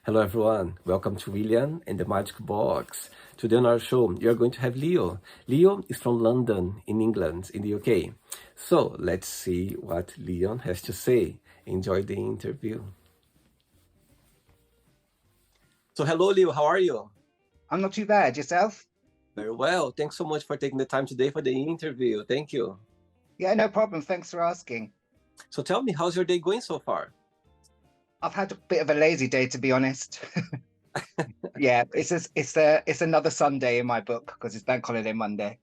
Hello, everyone. Welcome to William and the Magic Box. Today on our show, you're going to have Leo. Leo is from London, in England, in the UK. So let's see what Leon has to say. Enjoy the interview. So, hello, Leo. How are you? I'm not too bad. Yourself? Very well. Thanks so much for taking the time today for the interview. Thank you. Yeah, no problem. Thanks for asking. So, tell me, how's your day going so far? I've had a bit of a lazy day, to be honest. Yeah, it's another Sunday in my book because it's Bank Holiday Monday.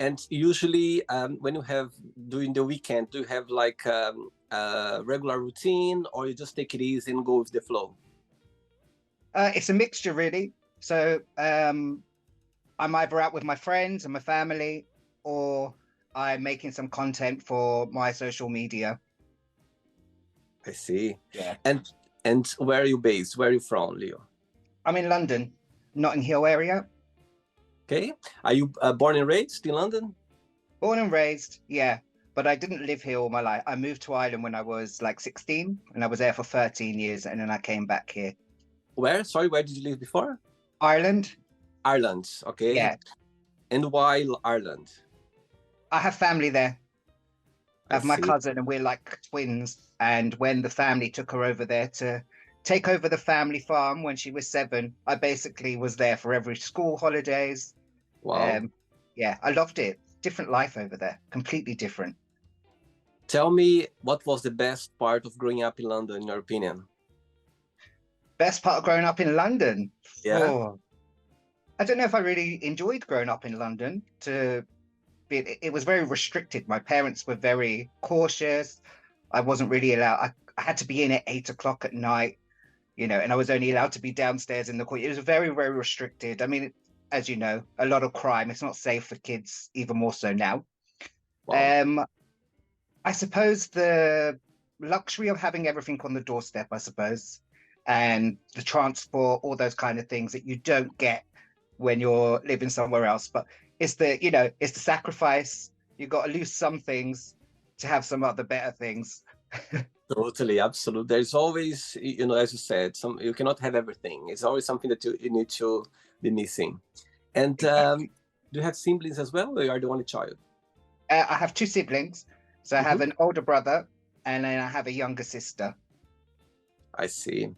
And usually, when you have during the weekend, do you have like a regular routine, or you just take it easy and go with the flow? It's a mixture, really. So I'm either out with my friends and my family, or I'm making some content for my social media. I see. Yeah, And where are you based? Where are you from, Leo? I'm in London, Notting Hill area. Okay. Are you born and raised in London? Born and raised, yeah. But I didn't live here all my life. I moved to Ireland when I was like 16, and I was there for 13 years, and then I came back here. Where? Sorry, where did you live before? Ireland, Ireland. Okay. yeah. And why Ireland? I have family there. I I have my see. cousin, and we're like twins. And when the family took her over there to take over the family farm when she was 7, I basically was there for every school holidays. Wow. Um, yeah, I loved it. Different life over there, completely different. Tell me, what was the best part of growing up in London, in your opinion? Best part of growing up in London. Yeah. Oh, I don't know if I really enjoyed growing up in London. It was very restricted. My parents were very cautious. I wasn't really allowed. I had to be in at 8 o'clock at night, and I was only allowed to be downstairs in the court. It was very, very restricted. I mean, as you know, a lot of crime. It's not safe for kids, even more so now. Wow. Um, I suppose the luxury of having everything on the doorstep, I suppose, and the transport, all those kind of things that you don't get when you're living somewhere else. But it's the sacrifice. You got to lose some things to have some other better things. Totally, absolutely. There's always, as you said, you cannot have everything. It's always something that you need to be missing. And Exactly. do you have siblings as well, or you are the only child? I have 2 siblings. So I have Mhm. an older brother and then I have a younger sister. I see.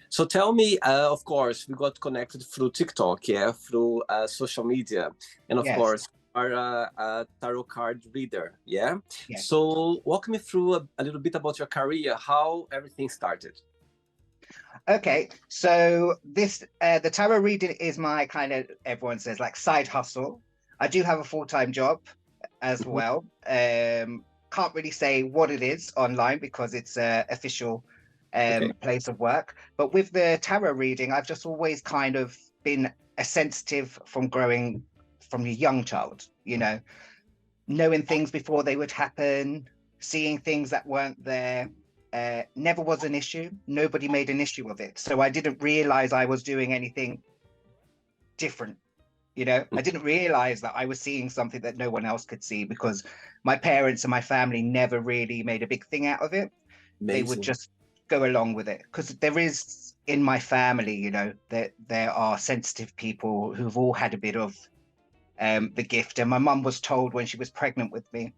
So tell me, of course, we got connected through TikTok, yeah, through social media, and of Yes, course, are a tarot card reader, yeah. yes. So walk me through a little bit about your career, how everything started. Okay, so the tarot reading is my kind of, everyone says, like, side hustle. I do have a full-time job as Mhm. well. Can't really say what it is online because it's a official Okay. place of work. But with the tarot reading, I've just always kind of been a sensitive from growing from a young child, knowing things before they would happen, seeing things that weren't there. Never was an issue. Nobody made an issue of it. So I didn't realize I was doing anything different. I didn't realize that I was seeing something that no one else could see because my parents and my family never really made a big thing out of it. They would Amazing. just go along with it because there is in my family, that there are sensitive people who've all had a bit of the gift. And my mum was told when she was pregnant with me,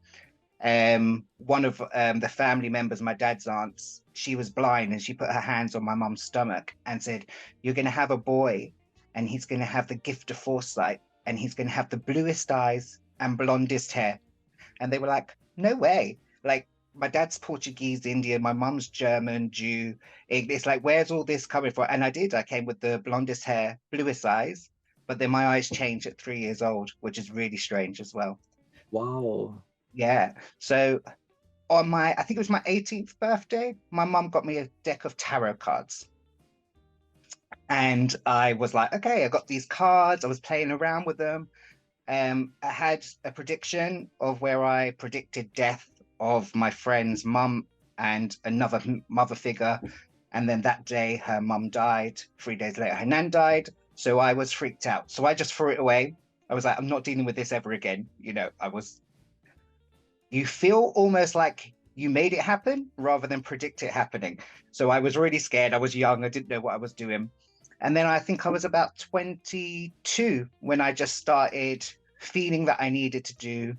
one of the family members, my dad's aunts, she was blind and she put her hands on my mum's stomach and said, "You're going to have a boy and he's going to have the gift of foresight and he's going to have the bluest eyes and blondest hair." And they were like, "No way." Like, my dad's Portuguese, Indian, my mum's German, Jew. It's like, where's all this coming from? And I did. I came with the blondest hair, bluest eyes, but then my eyes changed at 3 years old, which is really strange as well. Wow. Yeah. So on I think it was my 18th birthday, my mum got me a deck of tarot cards. And I was like, okay, I got these cards. I was playing around with them. I had a prediction of where I predicted death of my friend's mum and another mother figure. And then that day, her mum died. 3 days later, her nan died. So I was freaked out. So I just threw it away. I was like, I'm not dealing with this ever again. You feel almost like you made it happen rather than predict it happening. So I was really scared. I was young. I didn't know what I was doing. And then I think I was about 22 when I just started feeling that I needed to do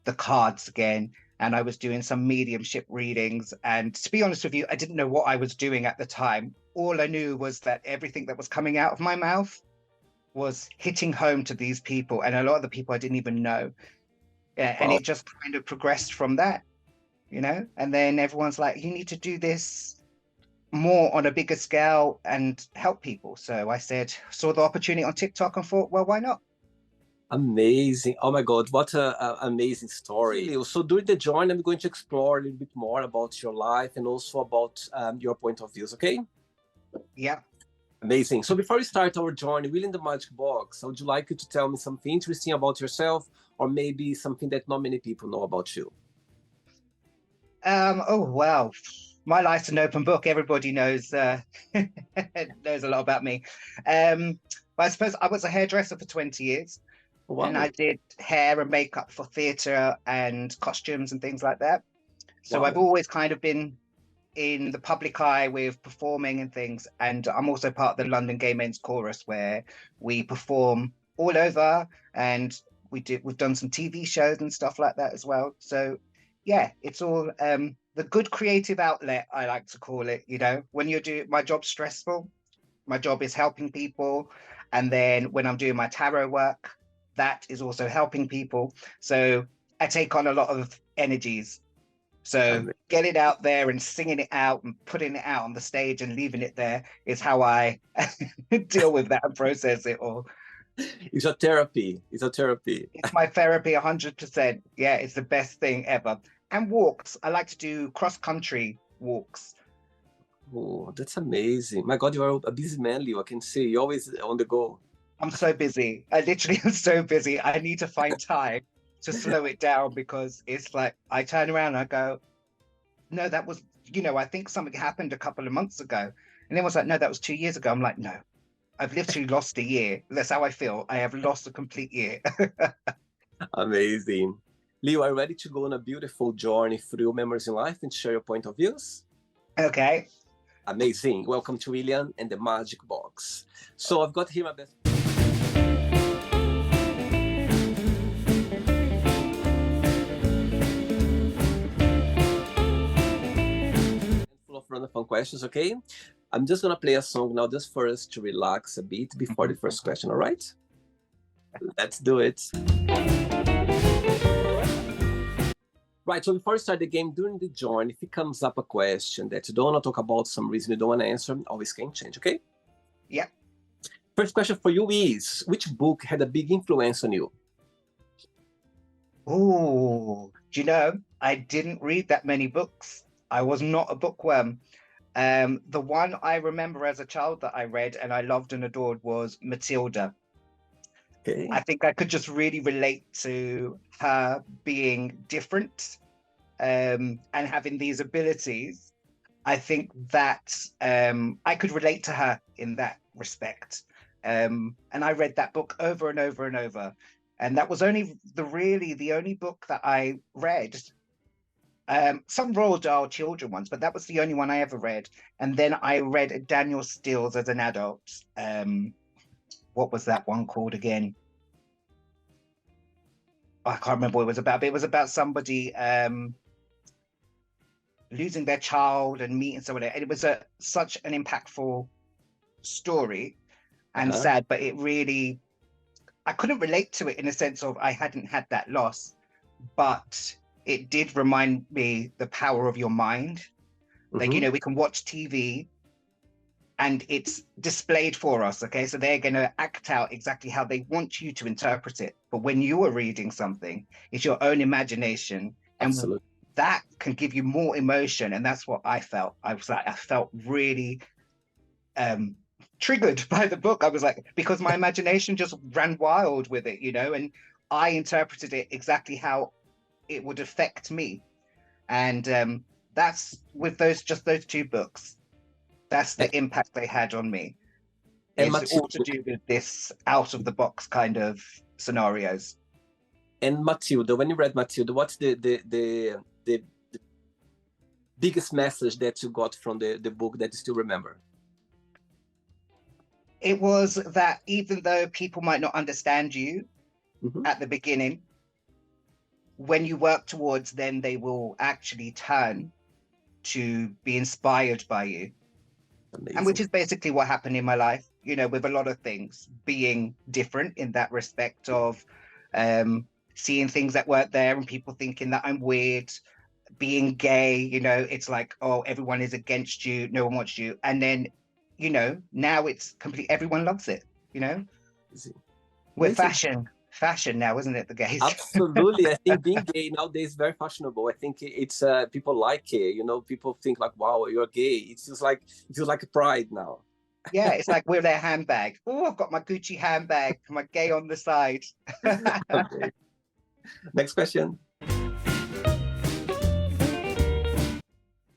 the cards again. And I was doing some mediumship readings. And to be honest with you, I didn't know what I was doing at the time. All I knew was that everything that was coming out of my mouth was hitting home to these people, and a lot of the people I didn't even know. Yeah, and Wow. it just kind of progressed from that, you know? And then everyone's like, you need to do this more on a bigger scale and help people. So I saw the opportunity on TikTok and thought, well, why not? Amazing. Oh my God, what a amazing story. Leo, so during the journey, I'm going to explore a little bit more about your life and also about your point of views, okay? Yeah. Amazing. So before we start our journey within the magic box, would you like you to tell me something interesting about yourself, or maybe something that not many people know about you? Oh, wow. My life's an open book. Everybody knows knows a lot about me. But I suppose I was a hairdresser for 20 years. And Wow. I did hair and makeup for theatre and costumes and things like that. So I've Wow. always kind of been in the public eye with performing and things. And I'm also part of the London Gay Men's Chorus, where we perform all over, and we've done some TV shows and stuff like that as well. So yeah, it's all the good creative outlet, I like to call it. You know, when you're doing my job's stressful, my job is helping people. And then when I'm doing my tarot work, that is also helping people. So I take on a lot of energies. So Amazing. get it out there and singing it out and putting it out on the stage and leaving it there is how I deal with that and process it all. It's a therapy. It's a therapy. It's my therapy 100%. Yeah, it's the best thing ever. And walks. I like to do cross-country walks. Oh, that's amazing. My God, you are a busy man, Leo. I can see you're always on the go. I'm so busy. I literally am so busy. I need to find time to slow it down, because it's like I turn around and I go, no, that was, I think something happened a couple of months ago. And then was like, no, that was 2 years ago. I'm like, no, I've literally lost a year. That's how I feel. I have lost a complete year. Amazing. Leo, are you ready to go on a beautiful journey through memories in life and share your point of views? Okay. Amazing. Welcome to William and the Magic Box. So I've got here my best. Full of random fun questions, okay? I'm just gonna play a song now just for us to relax a bit before the first question, all right? Let's do it. Right, so before we start the game, during the journey, if it comes up a question that you don't want to talk about, some reason you don't want to answer, always can change, okay? Yeah. First question for you is, which book had a big influence on you? Oh, do you know, I didn't read that many books. I was not a bookworm. The one I remember as a child that I read and I loved and adored was Matilda. Okay. I think I could just really relate to her being different and having these abilities. I think that I could relate to her in that respect. And I read that book over and over and over. And that was only the only book that I read. Some Roald Dahl children ones, but that was the only one I ever read. And then I read Daniel Steele's as an adult. What was that one called again? I can't remember what it was about, but it was about somebody losing their child and meeting someone. And it was such an impactful story and sad, but it really, I couldn't relate to it in a sense of I hadn't had that loss, but it did remind me the power of your mind. Like, we can watch TV and it's displayed for us, okay? So they're going to act out exactly how they want you to interpret it. But when you are reading something, it's your own imagination. And Absolutely. that can give you more emotion. And that's what I felt. I felt really triggered by the book. I was like, because my imagination just ran wild with it, and I interpreted it exactly how it would affect me. And that's with those two books. That's the impact they had on me. And It's all to do with this out of the box kind of scenarios. And Matilda, when you read Matilda, what's the biggest message that you got from the book that you still remember? It was that even though people might not understand you Hmm. at the beginning, when you work towards, then they will actually turn to be inspired by you. And which Amazing. is basically what happened in my life, with a lot of things being different in that respect of seeing things that weren't there and people thinking that I'm weird, being gay, it's like, oh, everyone is against you, no one wants you. And then, now it's complete, everyone loves it, you know. Amazing. We're Amazing. fashion now, isn't it, the gays? Absolutely. I think being gay nowadays is very fashionable. I think it's people like it. People think like, wow, you're gay. It feels like a pride now. Yeah, it's like we're their handbag. Oh, I've got my Gucci handbag, my gay on the side. Okay. Next question.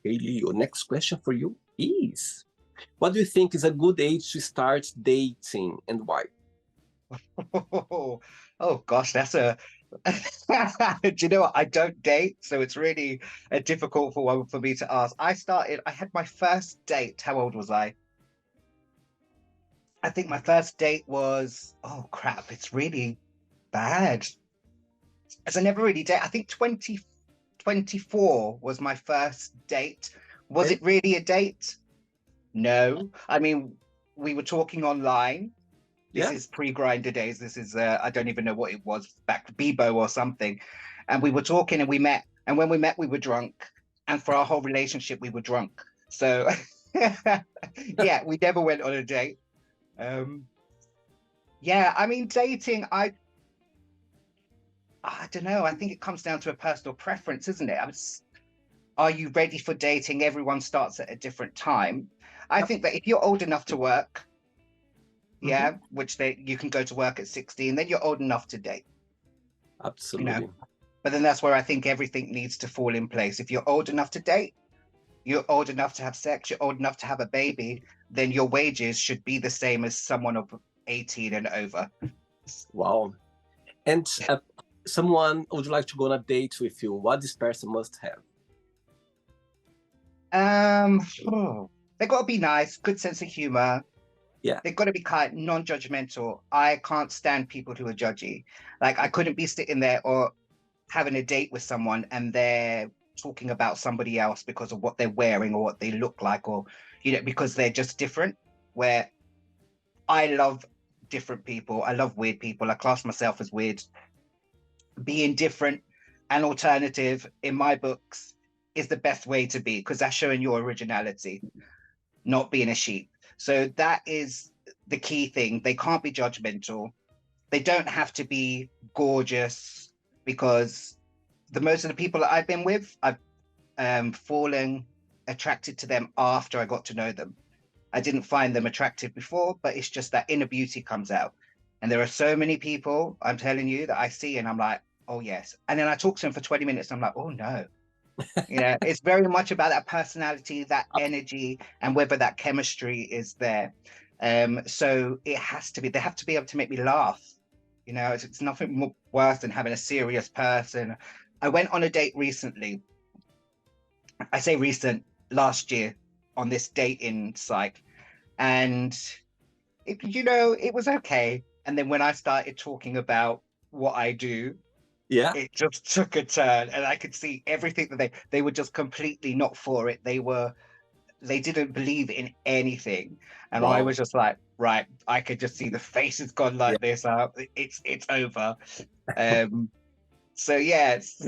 Hey, Leo, next question for you is, what do you think is a good age to start dating and why? Oh gosh, that's a do you know what? I don't date, so it's really a difficult one for me to ask. I had my first date. How old was I? I think my first date was, oh crap, it's really bad. As I never really date. I think 2024 was my first date. Was Okay. it really a date? No. I mean, we were talking online. This Yeah. is pre-Grinder days. This is I don't even know what it was, back Bebo or something. And we were talking and we met. And when we met, we were drunk. And for our whole relationship, we were drunk. So yeah, we never went on a date. Um, yeah, I mean, dating, I don't know. I think it comes down to a personal preference, isn't it? Are you ready for dating? Everyone starts at a different time. I Yep. think that if you're old enough to work, Mhm. yeah, which you can go to work at 16, then you're old enough to date, you know. Absolutely. But then that's where I think everything needs to fall in place. If you're old enough to date, you're old enough to have sex, you're old enough to have a baby, then your wages should be the same as someone of 18 and over. Wow. And someone would like to go on a date with you. What this person must have? Oh, they got to be nice, good sense of humor. Yeah. They've got to be kind, non-judgmental. I can't stand people who are judgy. Like I couldn't be sitting there or having a date with someone and they're talking about somebody else because of what they're wearing or what they look like, or because they're just different. Where I love different people. I love weird people. I class myself as weird. Being different and alternative in my books is the best way to be, because that's showing your originality, not being a sheep. So that is the key thing. They can't be judgmental. They don't have to be gorgeous, because the most of the people that I've been with, I've fallen attracted to them after I got to know them. I didn't find them attractive before, but it's just that inner beauty comes out. And there are so many people, I'm telling you, that I see and I'm like, oh yes. And then I talk to them for 20 minutes. And I'm like, oh no. It's very much about that personality, that energy, and whether that chemistry is there. So it has to be, they have to be able to make me laugh. It's nothing more worse than having a serious person. I went on a date recently. I say recent, last year, on this dating site. And it was okay. And then when I started talking about what I do, Yeah. it just took a turn, and I could see everything that they were just completely not for it. They didn't believe in anything, and I Wow. was just like, right, I could just see the faces gone Yeah. like this. It's over. Um, so yes,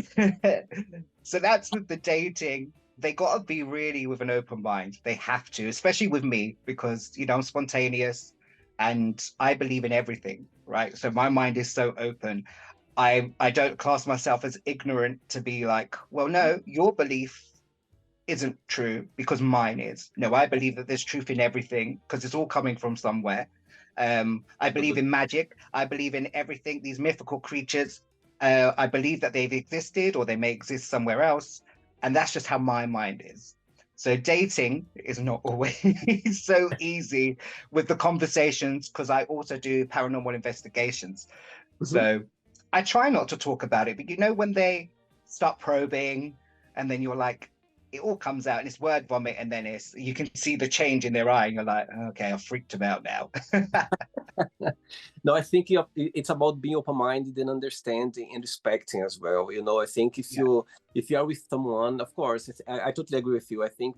so that's with the dating. They got to be really with an open mind. They have to, especially with me, because I'm spontaneous and I believe in everything, right? So my mind is so open. I don't class myself as ignorant to be like, well, no, your belief isn't true because mine is. No, I believe that there's truth in everything because it's all coming from somewhere. I believe in magic. I believe in everything, these mythical creatures. I believe that they've existed or they may exist somewhere else. And that's just how my mind is. So dating is not always so easy with the conversations, because I also do paranormal investigations. Mhm. So I try not to talk about it, but when they start probing and then you're like, it all comes out and it's word vomit, and then you can see the change in their eye, and you're like, okay, I'm freaked about now. No, I think it's about being open-minded and understanding and respecting as well. I think if Yeah. you are with someone, of course, I totally agree with you. I think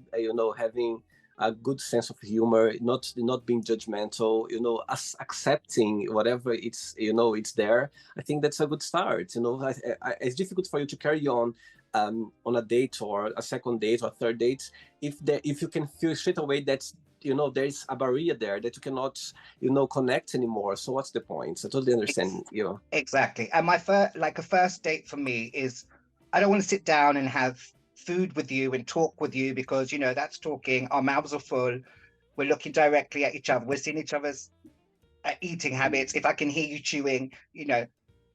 having a good sense of humor, not being judgmental, accepting whatever it's there. I think that's a good start. It's difficult for you to carry on a date or a second date or a third date if you can feel straight away that there's a barrier there that you cannot connect anymore. So what's the point? I totally understand you. Exactly. And my a first date for me is, I don't want to sit down and have food with you and talk with you, because that's talking, our mouths are full, we're looking directly at each other, we're seeing each other's eating habits. If I can hear you chewing,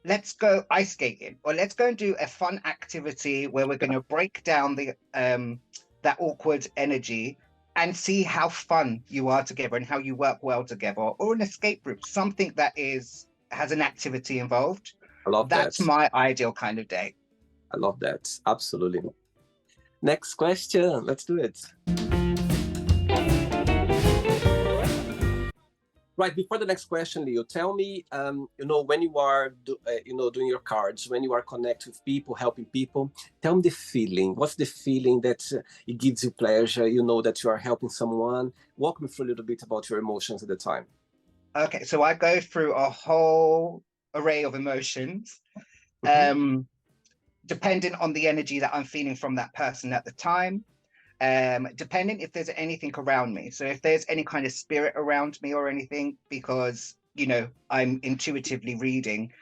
let's go ice skating, or let's go and do a fun activity where we're going to break down the that awkward energy and see how fun you are together and how you work well together, or an escape room, something that has an activity involved. I love That's that. my ideal kind of day. I love that. Absolutely. Next question. Let's do it. Right, before the next question, Leo, tell me, when you are, doing your cards, when you are connecting with people, helping people, tell me the feeling. What's the feeling that it gives you pleasure? That you are helping someone. Walk me through a little bit about your emotions at the time. Okay, so I go through a whole array of emotions, depending on the energy that I'm feeling from that person at the time. Depending if there's anything around me. So if there's any kind of spirit around me or anything, because I'm intuitively reading,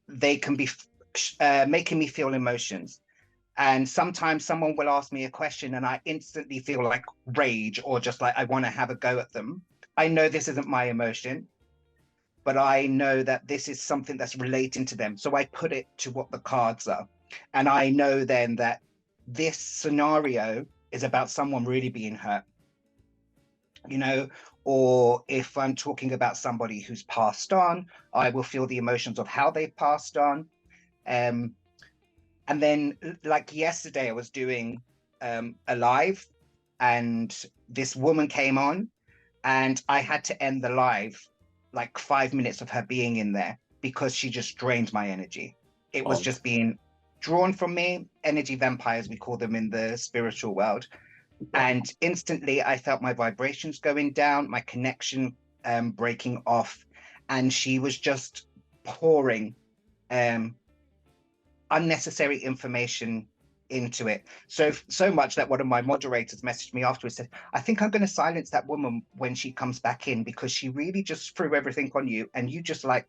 they can be making me feel emotions. And sometimes someone will ask me a question and I instantly feel like rage, or just like I want to have a go at them. I know this isn't my emotion, but I know that this is something that's relating to them. So I put it to what the cards are. And I know then that this scenario is about someone really being hurt, or if I'm talking about somebody who's passed on, I will feel the emotions of how they've passed on. And then, like yesterday, I was doing a live, and this woman came on, and I had to end the live like 5 minutes of her being in there, because she just drained my energy. It was just being drawn from me, energy vampires, we call them in the spiritual world. And instantly I felt my vibrations going down, my connection breaking off, and she was just pouring unnecessary information into it. So much that one of my moderators messaged me afterwards, said, I think I'm going to silence that woman when she comes back in, because she really just threw everything on you and you just like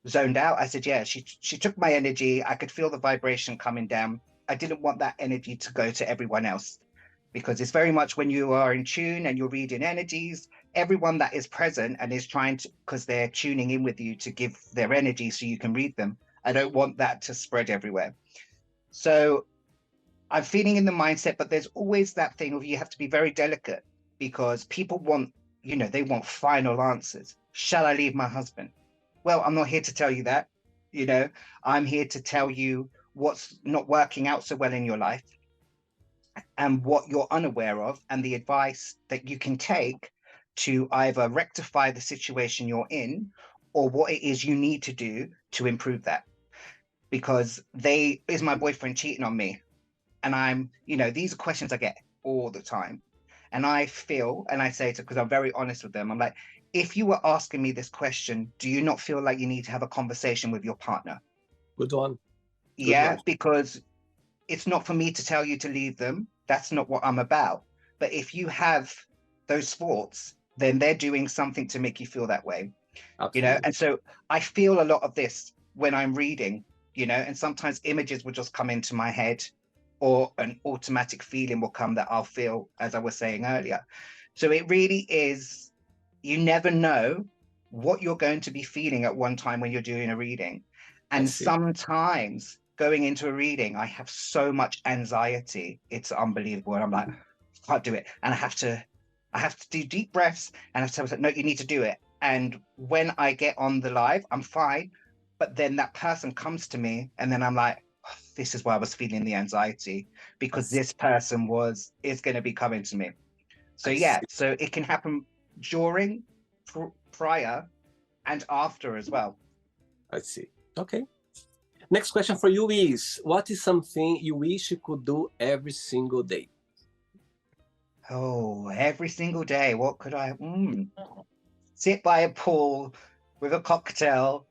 zoned out. I said, yeah, she took my energy. I could feel the vibration coming down. I didn't want that energy to go to everyone else, because it's very much when you are in tune and you're reading energies, everyone that is present and is trying to, because they're tuning in with you to give their energy so you can read them. I don't want that to spread everywhere. So I'm feeling in the mindset, but there's always that thing of you have to be very delicate, because people want, they want final answers. Shall I leave my husband? Well, I'm not here to tell you that. I'm here to tell you what's not working out so well in your life and what you're unaware of, and the advice that you can take to either rectify the situation you're in, or what it is you need to do to improve that. Because is my boyfriend cheating on me? And these are questions I get all the time. And I feel, and I say to, because I'm very honest with them, I'm like, if you were asking me this question, do you not feel like you need to have a conversation with your partner? Good one. Yeah, because it's not for me to tell you to leave them. That's not what I'm about. But if you have those thoughts, then they're doing something to make you feel that way. Absolutely. And so I feel a lot of this when I'm reading, and sometimes images will just come into my head, or an automatic feeling will come that I'll feel, as I was saying earlier. So it really is, you never know what you're going to be feeling at one time when you're doing a reading. And sometimes going into a reading, I have so much anxiety. It's unbelievable. And I'm like, I can't do it. And I have to do deep breaths, and I have to tell myself, no, you need to do it. And when I get on the live, I'm fine. But then that person comes to me, and then I'm like, this is why I was feeling the anxiety, because this person is going to be coming to me. So I yeah, see. so it can happen during, prior, and after as well. I see. Okay. Next question for you is, what is something you wish you could do every single day? Oh, every single day, what could I sit by a pool with a cocktail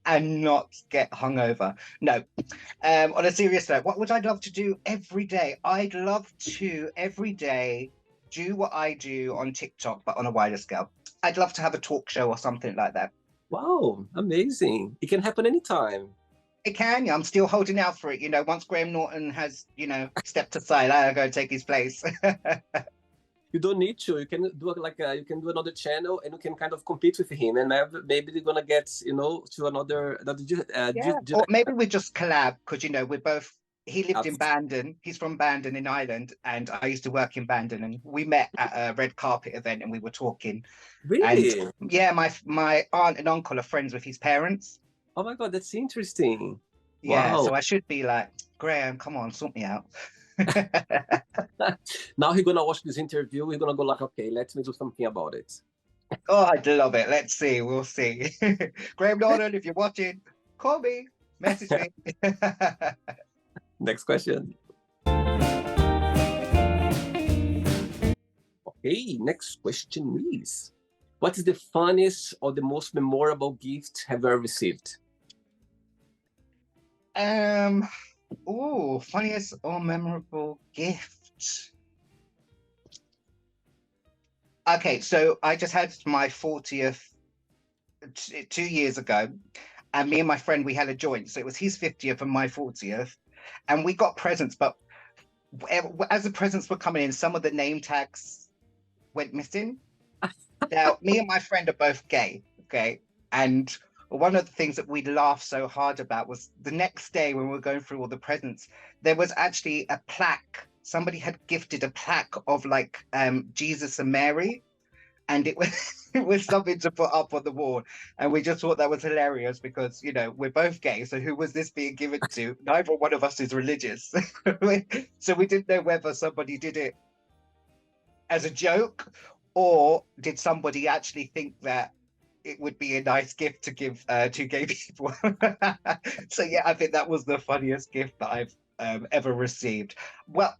and not get hungover? No. On a serious note, what would I love to do every day? I'd love to every day do what I do on TikTok, but on a wider scale. I'd love to have a talk show or something like that. Wow, amazing. It can happen anytime. It can, yeah. I'm still holding out for it. Once Graham Norton has, stepped aside, I'll go take his place. You don't need to. You can do you can do another channel and you can kind of compete with him, and maybe they're gonna get to another Yeah. Or maybe we just collab because, we're both, he lived in Bandon. He's from Bandon in Ireland, and I used to work in Bandon, and we met at a red carpet event and we were talking. And Really? yeah, my aunt and uncle are friends with his parents. Oh my God, that's interesting. Yeah, Wow. so I should be like, Graham, come on, sort me out. Now he's gonna watch this interview. He's gonna go like, okay, let me do something about it. Oh, I'd love it. Let's see. We'll see. Graham Norton, if you're watching, call me, message me. Next question. Okay, next question is, what is the funniest or the most memorable gift have you ever received? Funniest or memorable gift. Okay, so I just had my 40th 2 years ago, and me and my friend, we had a joint. So it was his 50th and my 40th, and we got presents, but as the presents were coming in, some of the name tags went missing. Now, me and my friend are both gay, okay? And one of the things that we laughed so hard about was the next day when we were going through all the presents, there was actually a plaque. Somebody had gifted a plaque of like Jesus and Mary, and it was it was something to put up on the wall. And we just thought that was hilarious because, we're both gay. So who was this being given to? Neither one of us is religious. So we didn't know whether somebody did it as a joke, or did somebody actually think that it would be a nice gift to give to gay people. So yeah, I think that was the funniest gift that I've ever received. Well,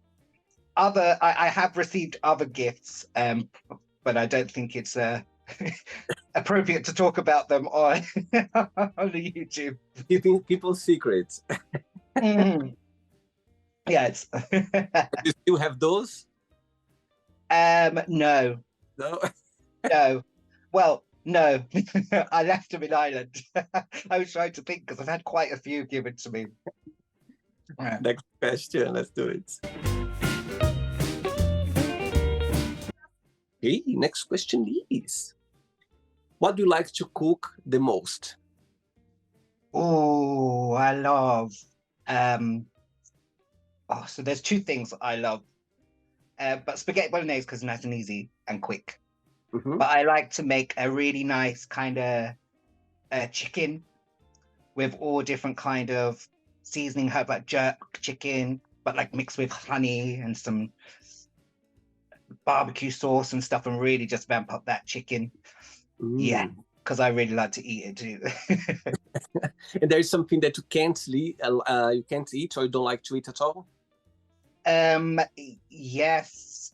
I have received other gifts, but I don't think it's appropriate to talk about them on on the YouTube. Keeping people's secrets. Mm. Yes. You still have those? No. No. No. Well, no. I left them in Ireland. I was trying to think because I've had quite a few given to me. Next question. Let's do it. Okay, next question is, what do you like to cook the most? Oh, I love. So there's two things I love. But spaghetti bolognese because nice and easy and quick. Mm-hmm. But I like to make a really nice kind of chicken with all different kind of seasoning herb, like jerk chicken, but like mixed with honey and some barbecue sauce and stuff, and really just vamp up that chicken. Yeah, because I really like to eat it too. And there is something that you can't eat or you don't like to eat at all? Yes,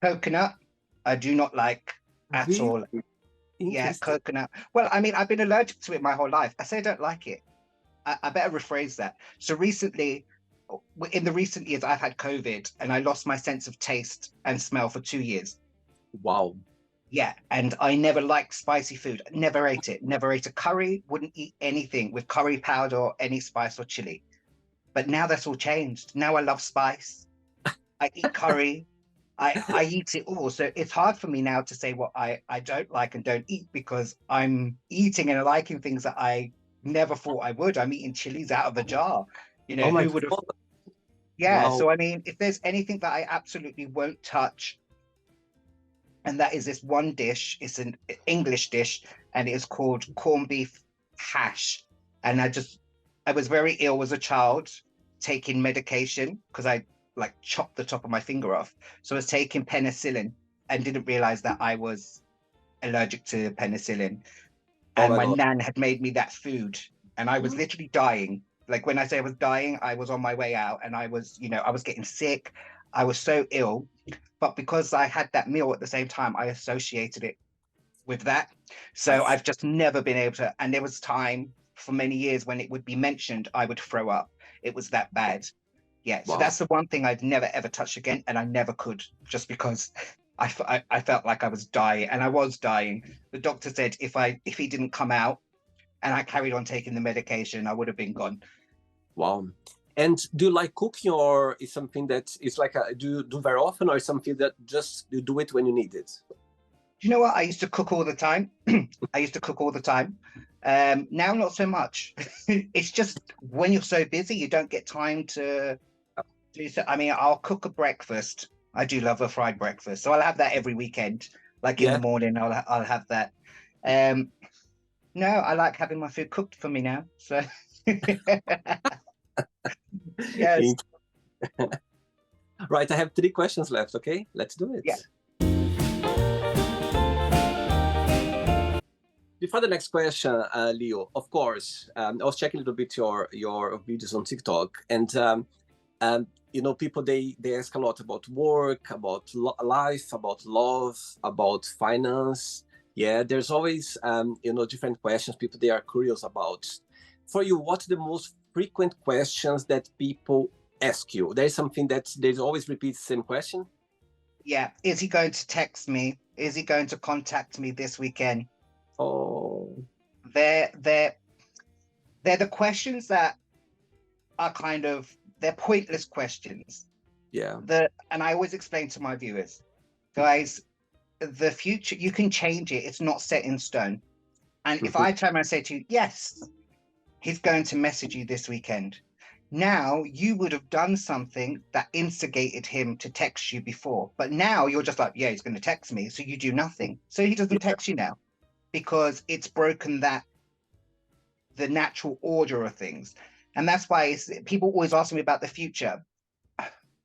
coconut. I do not like at all. Yeah, coconut. Well, I mean, I've been allergic to it my whole life. I say I don't like it. I better rephrase that. So recently, in the recent years, I've had COVID and I lost my sense of taste and smell for 2 years. Wow. Yeah, and I never liked spicy food. Never ate it. Never ate a curry. Wouldn't eat anything with curry powder or any spice or chili. But now that's all changed. Now I love spice. I eat curry. I eat it all. So it's hard for me now to say what I don't like and don't eat, because I'm eating and liking things that I never thought I would. I'm eating chilies out of a jar. Oh my who would have? God. Yeah. Wow. So I mean, if there's anything that I absolutely won't touch, and that is this one dish. It's an English dish, and it is called corned beef hash. And I was very ill as a child, taking medication because I like chopped the top of my finger off. So I was taking penicillin and didn't realize that I was allergic to penicillin. Oh And my my God. nan had made me that food, and I was literally dying. Like when I say I was dying, I was on my way out, and I was, I was getting sick. I was so ill, but because I had that meal at the same time, I associated it with that. I So I've just never been able to. And there was time for many years when it would be mentioned, I would throw up. It was that bad. Yeah. So wow. that's the one thing I'd never ever touch again, and I never could, just because I felt like I was dying, and I was dying. The doctor said if he didn't come out and I carried on taking the medication, I would have been gone. Wow. And do you like cooking, or is something that is like do you do very often, or is something that just you do it when you need it? Do you know what? I used to cook all the time. I used to cook all the time. Now, not so much. It's just when you're so busy, you don't get time to do so. I mean, I'll cook a breakfast. I do love a fried breakfast, so I'll have that every weekend. Like in the Yeah. morning, I'll have that. Um, no, I like having my food cooked for me now. So yes, Right. I have 3 questions left. Okay, let's do yeah, it. Before the next question, Leo, of course, I was checking a little bit your videos on TikTok, and people they ask a lot about work, about life, about love, about finance. Yeah, there's always different questions people they are curious about. For you, what's the most frequent questions that people ask you? There's something that they always repeat the same question. yeah. Is he going to text me? Is he going to contact me this weekend? Oh, They're they're they're the questions that are kind of they're pointless questions. yeah. And I always explain to my viewers, guys, the future you can change it. It's not set in stone. And if Mhm. I turn around and say to you, yes, he's going to message you this weekend. Now you would have done something that instigated him to text you before, but now you're just like, yeah, he's going to text me, so you do nothing. So he doesn't Yeah, text you now because it's broken that the natural order of things. And that's why people always ask me about the future.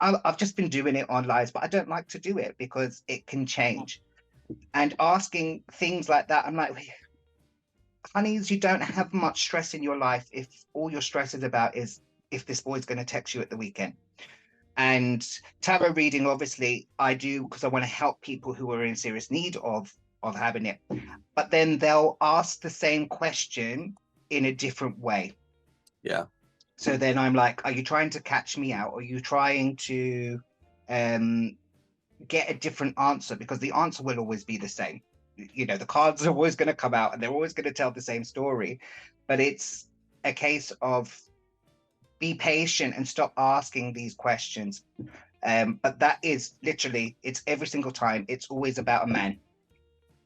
I've just been doing it on lives, but I don't like to do it because it can change. And asking things like that, I'm like, honeys, you don't have much stress in your life if all your stress is about is if this boy's going to text you at the weekend. And tarot reading, obviously, I do because I want to help people who are in serious need of having it. But then they'll ask the same question in a different way. yeah. So then I'm like, are you trying to catch me out? Are you trying to um, get a different answer? Because the answer will always be the same. The cards are always going to come out and they're always going to tell the same story. But it's a case of be patient and stop asking these questions. But that is literally, it's every single time. It's always about a man.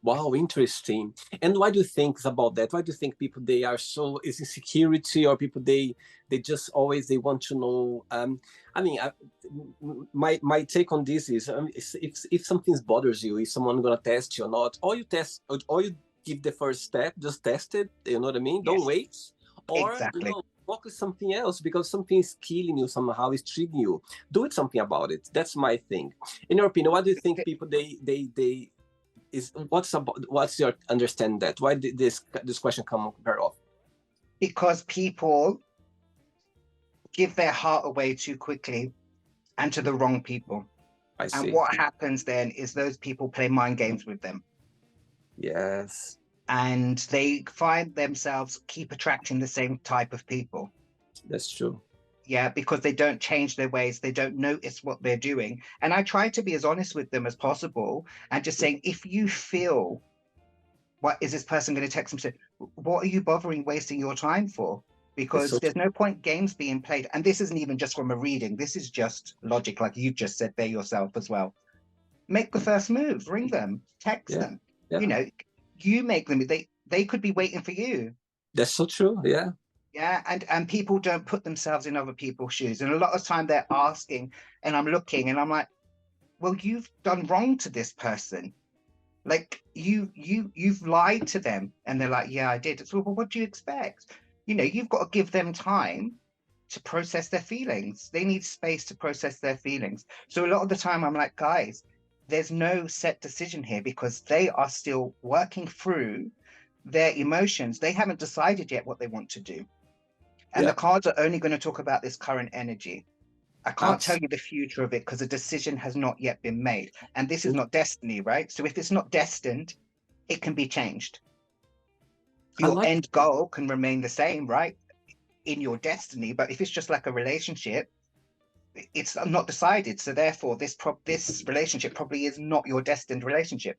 Wow, interesting. And why do you think about that? Why do you think people they are so is insecurity, or people they just always they want to know? I mean, my take on this is if something bothers you, if someone gonna test you or not, or you test, or you give the first step, just test it. You know what I mean? Don't Yes, wait, or exactly. focus something else because something is killing you somehow, is triggering you. Do it something about it. That's my thing. In your opinion, what do you think people they is what's your understanding that why did this question come very often? Because people give their heart away too quickly and to the wrong people. I And see. what happens then is those people play mind games with them. Yes, And they find themselves keep attracting the same type of people. that's true. Yeah, because they don't change their ways, they don't notice what they're doing. And I try to be as honest with them as possible and just saying, if you feel, what is this person going to text them? What are you bothering wasting your time for? That's Because so there's no point games being played. And this isn't even just from a reading, this is just logic, like you just said there yourself as well. Make the first move, ring them, text yeah, them. yeah, You make them, they could be waiting for you. that's so true. Yeah, Yeah, and people don't put themselves in other people's shoes, and a lot of time they're asking, and I'm looking, and I'm like, well, you've done wrong to this person. Like you've lied to them, and they're like, yeah, I did. So, well, what do you expect? you've got to give them time to process their feelings. They need space to process their feelings. So a lot of the time I'm like, guys, there's no set decision here because they are still working through their emotions. They haven't decided yet what they want to do. And Yeah, the cards are only going to talk about this current energy. I can't tell absolutely. you the future of it because a decision has not yet been made. And this is not destiny, right? So if it's not destined, it can be changed. I Your like. end goal can remain the same, right? In your destiny. But if it's just like a relationship, it's not decided. So therefore, this relationship probably is not your destined relationship.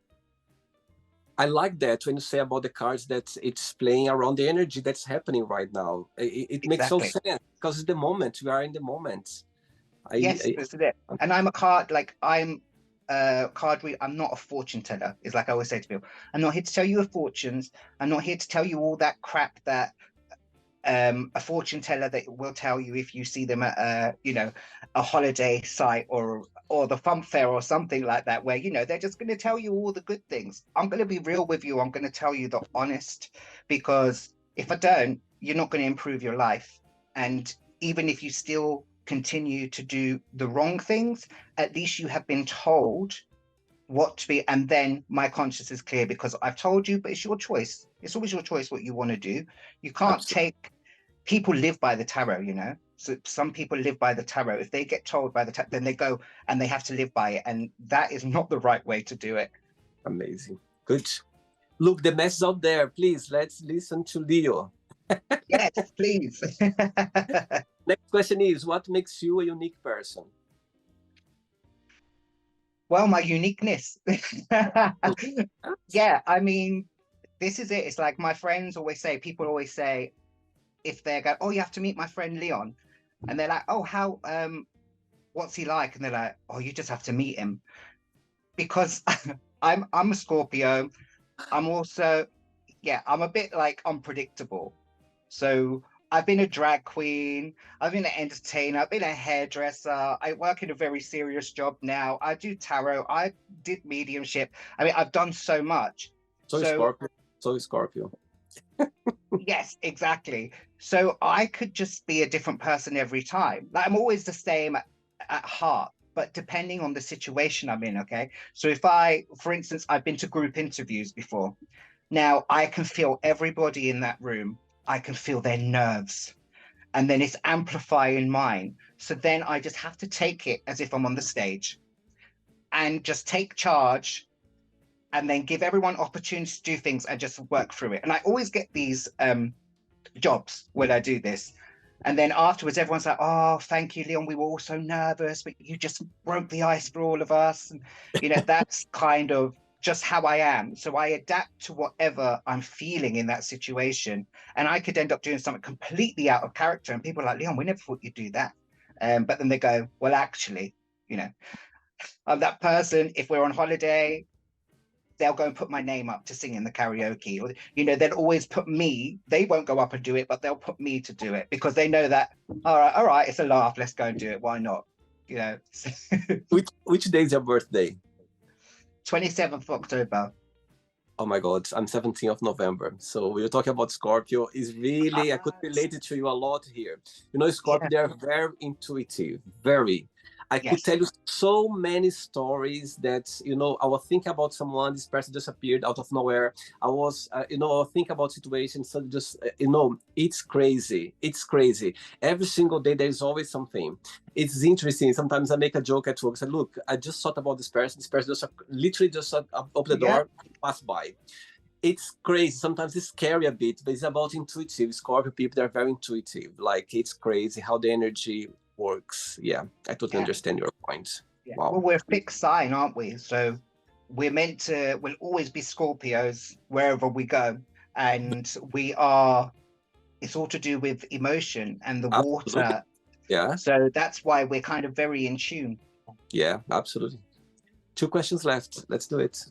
I like that when you say about the cards that it's playing around the energy that's happening right now. It makes so Exactly. sense because it's the moment. We are in the moment. Yes, this is it. And I'm a card, like I'm a card reader. I'm not a fortune teller. It's like I always say to people, I'm not here to tell you your fortunes. I'm not here to tell you all that crap that a fortune teller that will tell you if you see them at a holiday site or the fun fair or something like that, where they're just going to tell you all the good things. I'm going to be real with you. I'm going to tell you the honest, because if I don't, you're not going to improve your life. And even if you still continue to do the wrong things, at least you have been told what to be, and then my conscience is clear because I've told you. But it's your choice. It's always your choice what you want to do. You can't Absolutely. take People live by the tarot, so some people live by the tarot. If they get told by the tarot, then they go and they have to live by it, and that is not the right way to do it. Amazing. Good. Look, the message out there. Please, let's listen to Leo. Yes, please. Next question is, what makes you a unique person? Well, my uniqueness. Yeah, I mean, this is it. It's like my friends always say, people always say, if they go, oh, you have to meet my friend Leon, and they're like, oh, how what's he like? And they're like, oh, you just have to meet him, because I'm a Scorpio. I'm also, yeah, I'm a bit like unpredictable. So I've been a drag queen, I've been an entertainer, I've been a hairdresser. I work in a very serious job now. I do tarot, I did mediumship. I mean, I've done so much. So So Scorpio. So Scorpio. yes, exactly. So I could just be a different person every time. Like I'm always the same at heart, but depending on the situation I'm in, okay? So if for instance, I've been to group interviews before. Now I can feel everybody in that room. I can feel their nerves. And then it's amplifying mine. So then I just have to take it as if I'm on the stage and just take charge and then give everyone opportunity to do things and just work through it. And I always get these jobs when I do this. And then afterwards, everyone's like, oh, thank you, Leon. We were all so nervous, but you just broke the ice for all of us. And, that's kind of just how I am. So I adapt to whatever I'm feeling in that situation. And I could end up doing something completely out of character. And people are like, Leon, we never thought you'd do that. But then they go, well, actually, I'm that person. If we're on holiday, they'll go and put my name up to sing in the karaoke, or they'll always put me. They won't go up and do it, but they'll put me to do it because they know that all right, it's a laugh, let's go and do it, why not? Which day is your birthday? 27th October. Oh my God, I'm 17th of November. So we're talking about Scorpio. Is really, I could relate it to you a lot here. Scorpio, Yeah. they are very intuitive, very. I could tell Yes. you so many stories that, I was thinking about someone, this person just appeared out of nowhere. I was, I was thinking about situations, so just, it's crazy. It's crazy. Every single day, there's always something. It's interesting. Sometimes I make a joke at work. I say, look, I just thought about this person. This person just literally just opened the Yeah. door, passed by. It's crazy. Sometimes it's scary a bit, but it's about intuitive. Scorpio people, they're very intuitive. Like, it's crazy how the energy works. Yeah, I totally understand your point. Yeah. Well, Wow. we're a fixed sign, aren't we? So we'll always be Scorpios wherever we go. And it's all to do with emotion and the Absolutely. water. Yeah. So that's why we're kind of very in tune. Yeah, absolutely. 2 questions left. Let's do it.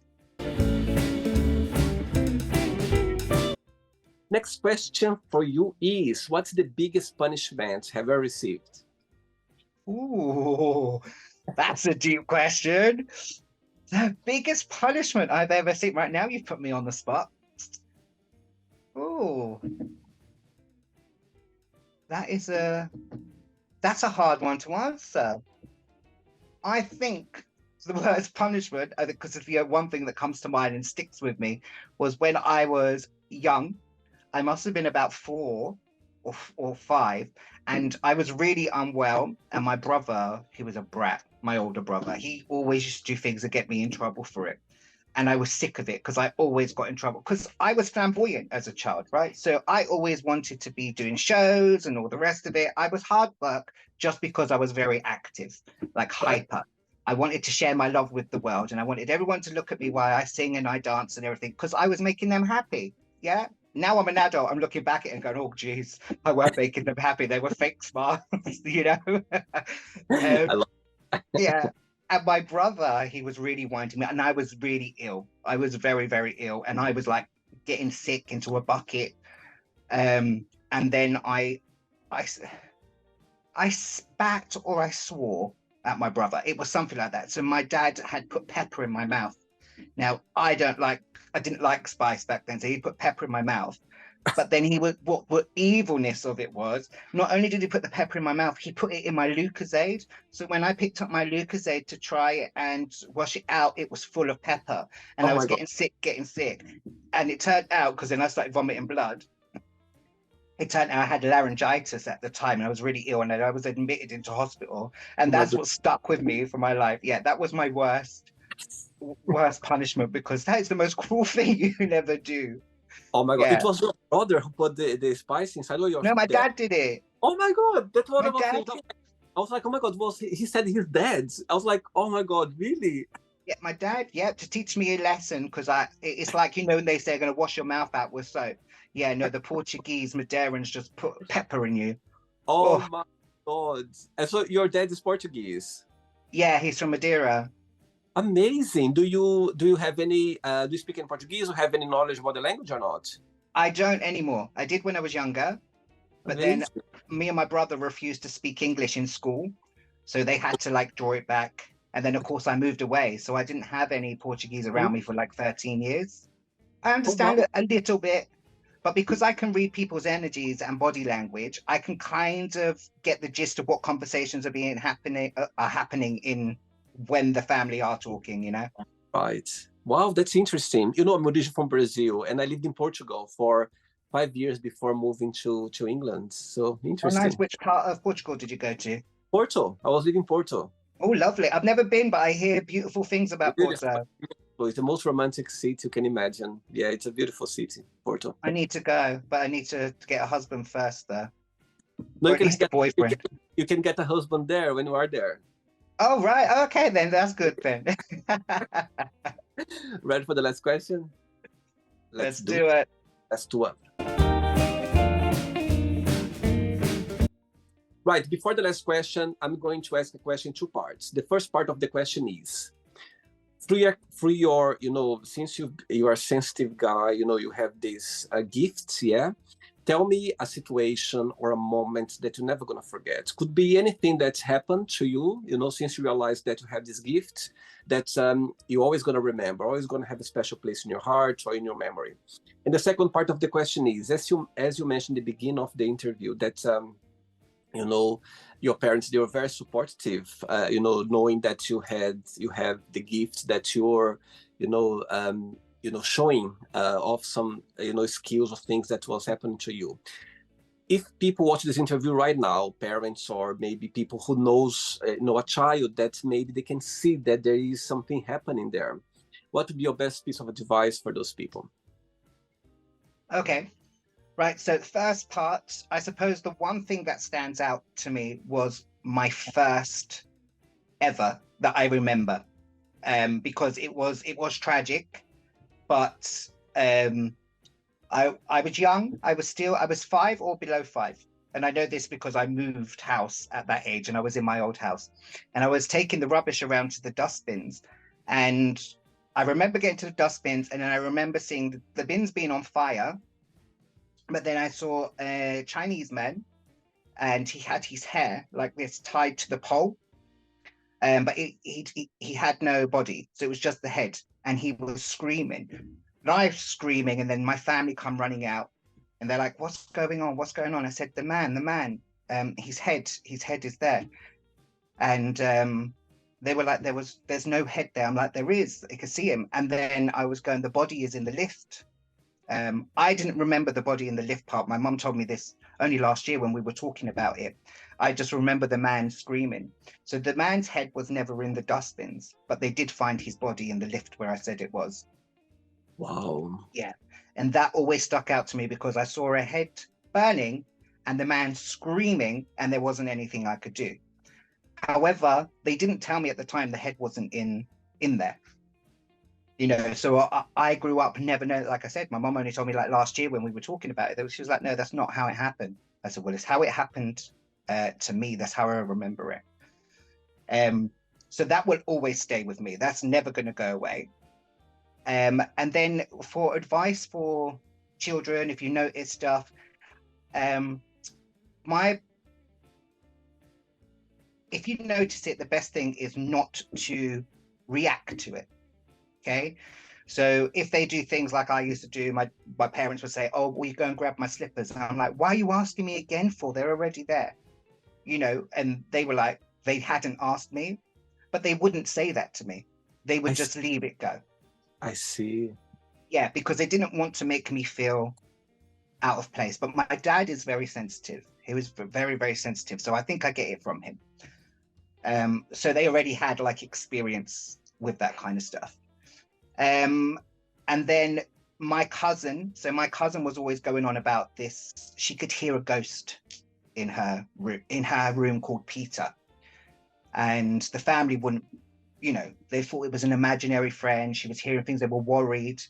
Next question for you is, what's the biggest punishment have you received? Ooh, that's a deep question. The biggest punishment I've ever seen. Right now, you've put me on the spot. Ooh. that is that's a hard one to answer. I think the worst punishment, because the one thing that comes to mind and sticks with me, was when I was young. I must have been about four or five, and I was really unwell. And my brother, he was a brat, my older brother, he always used to do things that get me in trouble for it. And I was sick of it because I always got in trouble because I was flamboyant as a child, right? So I always wanted to be doing shows and all the rest of it. I was hard work just because I was very active, like Right. hyper. I wanted to share my love with the world and I wanted everyone to look at me while I sing and I dance and everything because I was making them happy. Yeah. Now I'm an adult. I'm looking back at it and going, oh, geez, I weren't making them happy. They were fake smiles, you know? I um, love. yeah. And my brother, he was really winding me, and I was really ill. I was very, very ill, and I was like getting sick into a bucket. And then I, I spat or I swore at my brother. It was something like that. So my dad had put pepper in my mouth. Now I didn't like spice back then, so he put pepper in my mouth. But then he would what evilness of it was, not only did he put the pepper in my mouth, he put it in my Lucozade. So when I picked up my Lucozade to try it and wash it out, it was full of pepper. And Oh I my was God. getting sick. And it turned out, because then I started vomiting blood, it turned out I had laryngitis at the time and I was really ill and I was admitted into hospital. Oh And my that's God. what stuck with me for my life. Yeah, that was my worst punishment because that is the most cruel thing you can ever do. Oh my God. It Yeah. was your brother who put the spice inside of your No, my dad. dad did it. Oh my God. That's what I My was dad saying. I was like, oh my God, was he said he's dead. I was like, oh my God, really? Yeah, my dad, yeah, to teach me a lesson because it's like when they say they're going to wash your mouth out with soap. Yeah, no, the Portuguese Madeirans just put pepper in you. Oh Oh, my God. And so your dad is Portuguese. yeah, he's from Madeira. Amazing. Do you have any do you speak in Portuguese or have any knowledge about the language or not? I don't anymore. I did when I was younger, but then Amazing. me and my brother refused to speak English in school, so they had to like draw it back. And then of course I moved away, so I didn't have any Portuguese around me for like 13 years. I Oh understand wow. it a little bit, but because I can read people's energies and body language, I can kind of get the gist of what conversations are happening in when the family are talking. You know. Right. Wow, that's interesting. I'm originally from Brazil and I lived in Portugal for 5 years before moving to England. So Oh, nice. interesting. Which part of Portugal did you go to? Porto. I was living in Porto. Oh, lovely. I've never been, but I hear beautiful things about Beautiful. Porto. It's the most romantic city you can imagine. Yeah, it's a beautiful city, Porto. I need to go, but I need to get a husband first, though, No, or you at can least a get you can, boyfriend. you can get a husband there when you are there. Oh, right. Okay, then that's good then. Ready for the last question? Let's Let's do do it. it. Let's do it. Right, before the last question, I'm going to ask a question in two parts. The first part of the question is, through your, since you are a sensitive guy, you have these gifts, yeah? Tell me a situation or a moment that you're never gonna forget. Could be anything that's happened to you, since you realize that you have this gift that you're always gonna remember, always gonna have a special place in your heart or in your memory. And the second part of the question is, as you mentioned at the beginning of the interview, that you know your parents, they were very supportive, knowing that you have the gift that you're showing of some skills of things that was happening to you. If people watch this interview right now, parents or maybe people who knows a child that maybe they can see that there is something happening there, what would be your best piece of advice for those people? Okay. Right. So, first part, I suppose the one thing that stands out to me was my first ever that I remember, because it was tragic, but I was young. I was 5 or below 5. And I know this because I moved house at that age and I was in my old house and I was taking the rubbish around to the dustbins. And I remember getting to the dustbins and then I remember seeing the bins being on fire. But then I saw a Chinese man and he had his hair like this tied to the pole. But he had no body. So it was just the head and he was screaming. And I was screaming and then my family come running out. And they're like, what's going on? What's going on? I said, the man, his head is there. And they were like, there's no head there. I'm like, there is, I could see him. And then I was going, the body is in the lift. I didn't remember the body in the lift part. My mum told me this only last year when we were talking about it. I just remember the man screaming. So the man's head was never in the dustbins, but they did find his body in the lift where I said it was. Wow. Yeah. And that always stuck out to me because I saw a head burning and the man screaming, and there wasn't anything I could do. However, they didn't tell me at the time the head wasn't in there. You know, so I grew up never know. Like I said, my mom only told me like last year when we were talking about it. She was like, "No, that's not how it happened." I said, "Well, it's how it happened to me. That's how I remember it." So that will always stay with me. That's never going to go away. And then for advice for children, if you notice stuff, if you notice it, the best thing is not to react to it. Okay. So if they do things like I used to do, my parents would say, "Oh, will you go and grab my slippers?" And I'm like, "Why are you asking me again for? They're already there." You know, and they were like, they hadn't asked me, but they wouldn't say that to me. They would just leave it go. I see. Yeah, because they didn't want to make me feel out of place. But my dad is very sensitive. He was very, very sensitive. So I think I get it from him. So they already had like experience with that kind of stuff. And then my cousin was always going on about this. She could hear a ghost in her room called Peter. And the family wouldn't, you know, they thought it was an imaginary friend. She was hearing things, they were worried.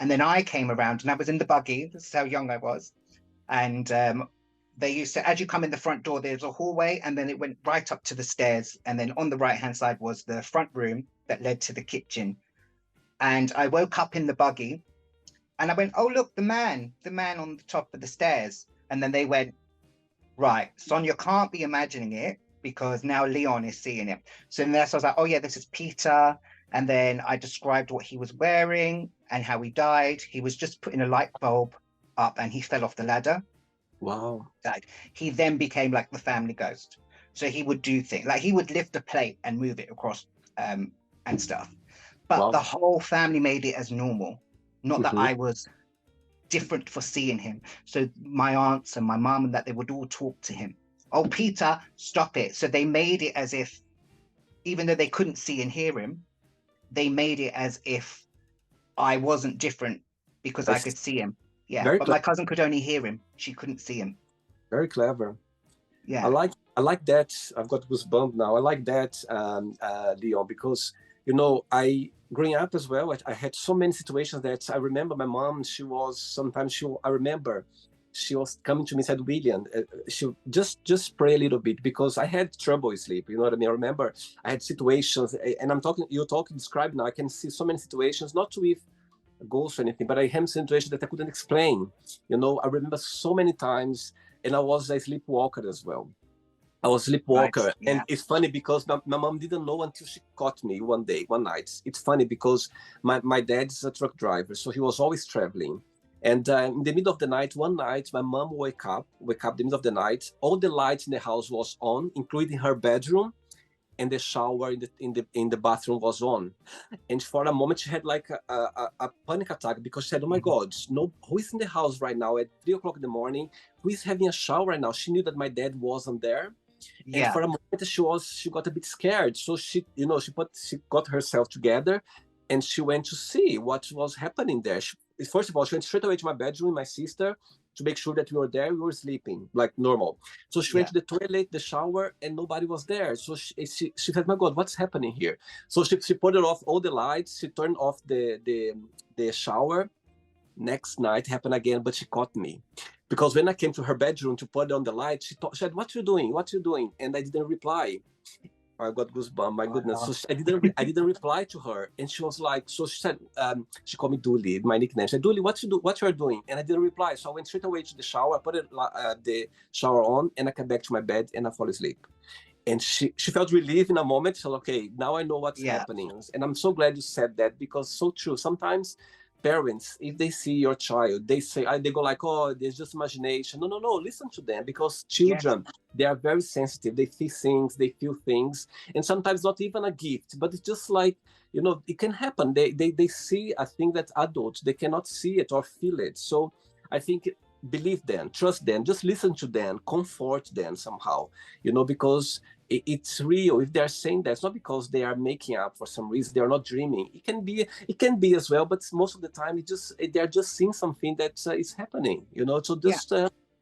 And then I came around and I was in the buggy. This is how young I was. And they used to, as you come in the front door, there's a hallway, and then it went right up to the stairs. And then on the right-hand side was the front room that led to the kitchen. And I woke up in the buggy and I went, "Oh, look, the man on the top of the stairs." And then they went, "Right, Sonia can't be imagining it because now Leon is seeing it." So then that's, I was like, "Oh yeah, this is Peter." And then I described what he was wearing and how he died. He was just putting a light bulb up and he fell off the ladder. Wow. Died. He then became like the family ghost. So he would do things like he would lift a plate and move it across and stuff. But the whole family made it as normal, not that I was different for seeing him. So my aunts and my mom and that, they would all talk to him. "Oh, Peter, stop it." So they made it as if, even though they couldn't see and hear him, they made it as if I wasn't different because I could see him. Yeah, but my cousin could only hear him. She couldn't see him. Very clever. Yeah. I like that. I've got goosebumps now. I like that, Leon, because, you know, growing up as well, I had so many situations that I remember my mom, I remember she was coming to me and said, "William, she just pray a little bit," because I had trouble sleep. You know what I mean? I remember I had situations, and describe now. I can see so many situations, not with ghosts or anything, but I had situations that I couldn't explain. You know, I remember so many times, and I was a sleepwalker as well. I was a sleepwalker. Right, yeah. And it's funny because my mom didn't know until she caught me one night. It's funny because my dad's a truck driver, so he was always traveling. And in the middle of the night, one night, my mom woke up in the middle of the night. All the lights in the house was on, including her bedroom, and the shower in the bathroom was on. And for a moment, she had like a panic attack because she said, "Oh my God, no, who is in the house right now at 3 o'clock in the morning? Who is having a shower right now?" She knew that my dad wasn't there. Yeah. And for a moment, she got a bit scared. So she got herself together, and she went to see what was happening there. First of all, she went straight away to my bedroom, my sister, to make sure that we were there. We were sleeping like normal. So she went to the toilet, the shower, and nobody was there. So she said, "My God, what's happening here?" So she put off all the lights. She turned off the shower. Next night happened again, but she caught me. Because when I came to her bedroom to put on the light, she said, "What you doing? What you doing?" And I didn't reply. I got goosebumps. My goodness! So I didn't reply to her, and she was like, so she said, she called me Dooley, my nickname. She said, "Dooley, what you are doing?" And I didn't reply. So I went straight away to the shower. I put the shower on, and I came back to my bed, and I fall asleep. And she felt relief in a moment. She said, "Okay, now I know what's happening." And I'm so glad you said that, because so true. Sometimes parents, if they see your child, they say, they go like, oh, there's just imagination. No, no, no, listen to them, because children, they are very sensitive. They see things, they feel things, and sometimes not even a gift, but it's just like, you know, it can happen. They see a thing that adults, they cannot see it or feel it. So I think, believe them, trust them, just listen to them, comfort them somehow, you know, because it's real. If they're saying that, it's not because they are making up for some reason. They're not dreaming. It can be as well, but most of the time they're just seeing something that is happening, you know. So just